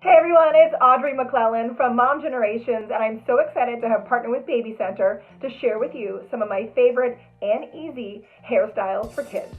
Hey everyone, it's Audrey McClelland from Mom Generations, and I'm so excited to have partnered with Baby Center to share with you some of my favorite and easy hairstyles for kids.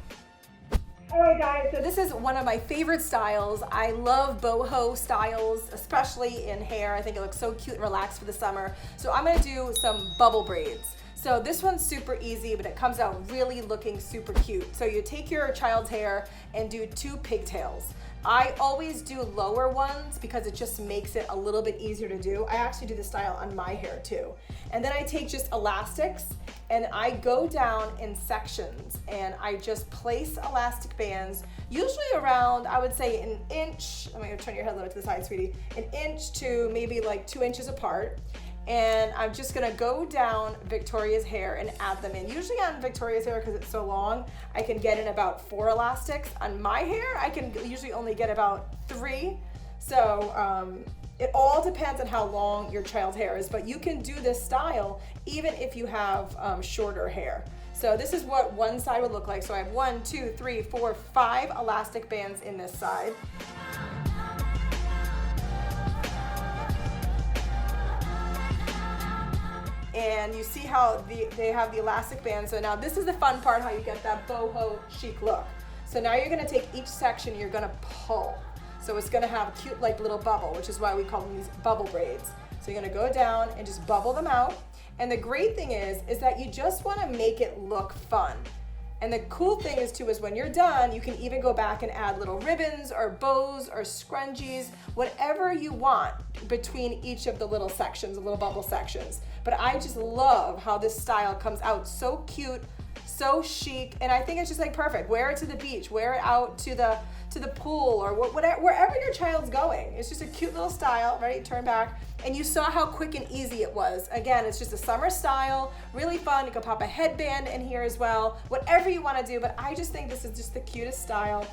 Alright guys, so this is one of my favorite styles. I love boho styles, especially in hair. I think it looks so cute and relaxed for the summer. So I'm going to do some bubble braids. So this one's super easy, but it comes out really looking super cute. So you take your child's hair and do 2 pigtails. I always do lower ones because it just makes it a little bit easier to do. I actually do this style on my hair too. And then I take just elastics and I go down in sections and I just place elastic bands, usually around, I would say an inch. I'm gonna turn your head a little to the side, sweetie. An inch to maybe like 2 inches apart. And I'm just gonna go down Victoria's hair and add them in. Usually on Victoria's hair, because it's so long, I can get in about 4 elastics. On my hair, I can usually only get about 3. So it all depends on how long your child's hair is, but you can do this style even if you have shorter hair. So this is what one side would look like. So I have 1, 2, 3, 4, 5 elastic bands in this side. And you see how they have the elastic band. So now this is the fun part, how you get that boho chic look. So now you're gonna take each section, you're gonna pull. So it's gonna have a cute like little bubble, which is why we call them these bubble braids. So you're gonna go down and just bubble them out. And the great thing is that you just wanna make it look fun. And the cool thing is too, is when you're done, you can even go back and add little ribbons or bows or scrunchies, whatever you want between each of the little sections, the little bubble sections. But I just love how this style comes out so cute, so chic, and I think it's just like perfect. Wear it to the beach, wear it out to the pool, or whatever, wherever your child's going. It's just a cute little style. Ready? Turn back. And you saw how quick and easy it was. Again, it's just a summer style, really fun. You can pop a headband in here as well, whatever you want to do, but I just think this is just the cutest style,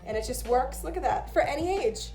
and it just works. Look at that, for any age.